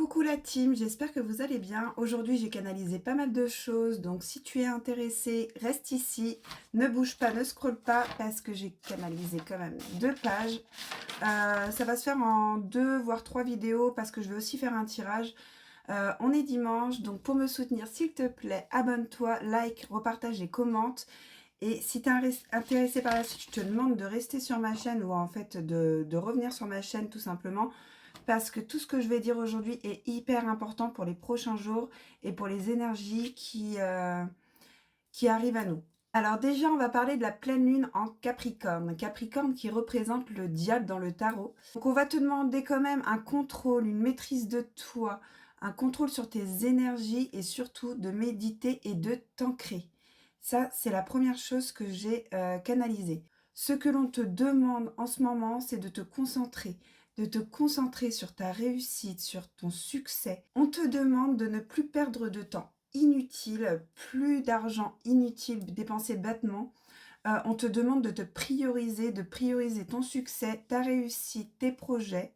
Coucou la team, j'espère que vous allez bien. Aujourd'hui, j'ai canalisé pas mal de choses, donc si tu es intéressé, reste ici. Ne bouge pas, ne scrolle pas, parce que j'ai canalisé quand même 2 pages. Ça va se faire en 2 voire 3 vidéos, parce que je vais aussi faire un tirage. On est dimanche, donc pour me soutenir, s'il te plaît, abonne-toi, like, repartage et commente. Et si tu es intéressé par la suite, je te demande de rester sur ma chaîne ou en fait de revenir sur ma chaîne tout simplement. Parce que tout ce que je vais dire aujourd'hui est hyper important pour les prochains jours et pour les énergies qui arrivent à nous. Alors déjà, on va parler de la pleine lune en Capricorne. Capricorne qui représente le diable dans le tarot. Donc on va te demander quand même un contrôle, une maîtrise de toi, un contrôle sur tes énergies et surtout de méditer et de t'ancrer. Ça, c'est la première chose que j'ai canalisée. Ce que l'on te demande en ce moment, c'est de te concentrer sur ta réussite, sur ton succès. On te demande de ne plus perdre de temps inutile, plus d'argent inutile dépensé bêtement. On te demande de prioriser ton succès, ta réussite, tes projets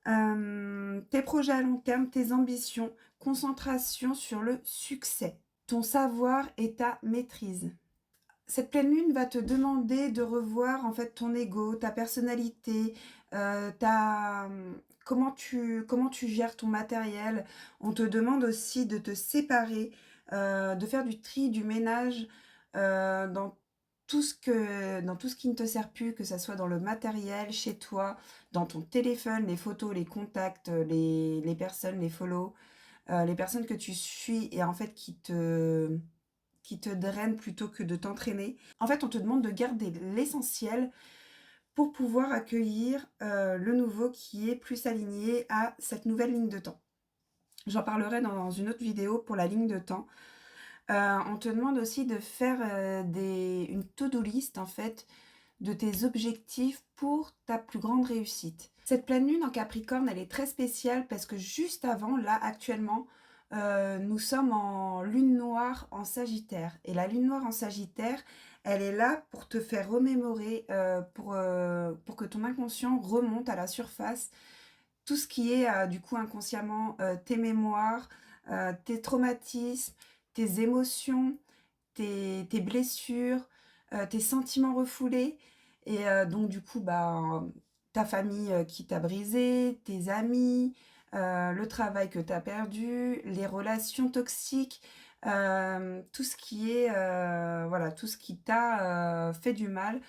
à long terme, tes ambitions, concentration sur le succès, ton savoir et ta maîtrise. Cette pleine lune va te demander de revoir en fait ton ego, ta personnalité, comment tu gères ton matériel. On te demande aussi de te séparer, de faire du tri, du ménage dans dans tout ce qui ne te sert plus, que ça soit dans le matériel, chez toi, dans ton téléphone, les photos, les contacts, les personnes, les follow, les personnes que tu suis et en fait qui te draine plutôt que de t'entraîner. En fait, on te demande de garder l'essentiel pour pouvoir accueillir le nouveau qui est plus aligné à cette nouvelle ligne de temps. J'en parlerai dans une autre vidéo pour la ligne de temps. On te demande aussi de faire une to-do list en fait de tes objectifs pour ta plus grande réussite. Cette pleine lune en Capricorne, elle est très spéciale parce que juste avant, là actuellement, nous sommes en lune noire en Sagittaire. Et la lune noire en Sagittaire, elle est là pour te faire remémorer, pour que ton inconscient remonte à la surface tout ce qui est du coup inconsciemment tes mémoires, tes traumatismes, tes émotions, tes blessures, tes sentiments refoulés. Et donc du coup, bah, ta famille qui t'a brisé, tes amis, le travail que tu as perdu, les relations toxiques, tout ce qui est, voilà, tout ce qui t'a fait du mal.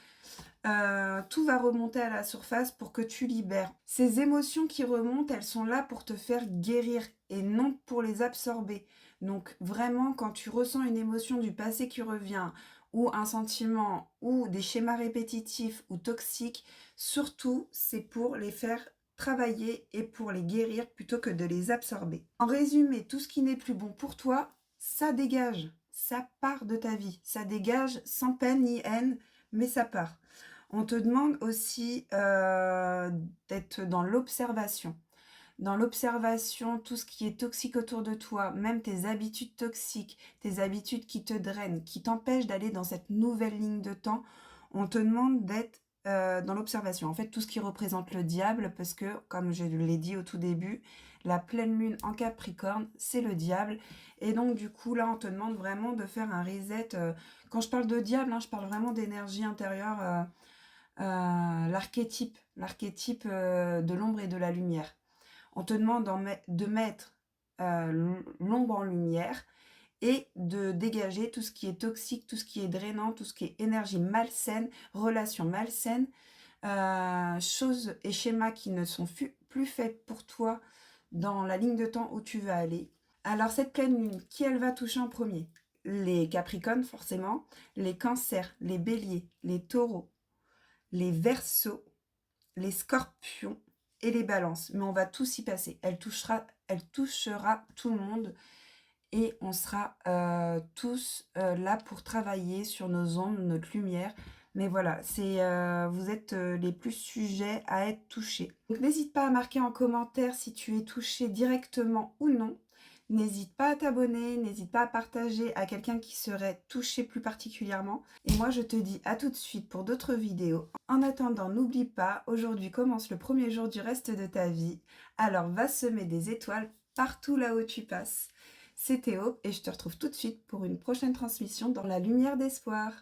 Tout va remonter à la surface pour que tu libères. Ces émotions qui remontent, elles sont là pour te faire guérir et non pour les absorber. Donc vraiment, quand tu ressens une émotion du passé qui revient, ou un sentiment, ou des schémas répétitifs ou toxiques, surtout, c'est pour les faire travailler et pour les guérir plutôt que de les absorber. En résumé, tout ce qui n'est plus bon pour toi, ça dégage. Ça part de ta vie. Ça dégage sans peine ni haine, mais ça part. On te demande aussi d'être dans l'observation. Dans l'observation, tout ce qui est toxique autour de toi, même tes habitudes toxiques, tes habitudes qui te drainent, qui t'empêchent d'aller dans cette nouvelle ligne de temps, on te demande d'être dans l'observation. En fait, tout ce qui représente le diable, parce que, comme je l'ai dit au tout début, la pleine lune en Capricorne, c'est le diable. Et donc, du coup, là, on te demande vraiment de faire un reset. Quand je parle de diable, hein, je parle vraiment d'énergie intérieure, l'archétype de l'ombre et de la lumière. On te demande de mettre l'ombre en lumière et de dégager tout ce qui est toxique, tout ce qui est drainant, tout ce qui est énergie malsaine, relations malsaines, choses et schémas qui ne sont plus faits pour toi dans la ligne de temps où tu veux aller. Alors cette pleine lune, qui elle va toucher en premier? Les Capricornes forcément, les Cancers, les Béliers, les Taureaux, les Verseaux, les Scorpions et les Balances. Mais on va tous y passer. Elle touchera tout le monde et on sera tous là pour travailler sur nos ombres, notre lumière. Mais voilà, vous êtes les plus sujets à être touchés. Donc n'hésite pas à marquer en commentaire si tu es touché directement ou non. N'hésite pas à t'abonner, n'hésite pas à partager à quelqu'un qui serait touché plus particulièrement. Et moi, je te dis à tout de suite pour d'autres vidéos. En attendant, n'oublie pas, aujourd'hui commence le premier jour du reste de ta vie. Alors va semer des étoiles partout là où tu passes. C'est Théo et je te retrouve tout de suite pour une prochaine transmission dans la lumière d'espoir.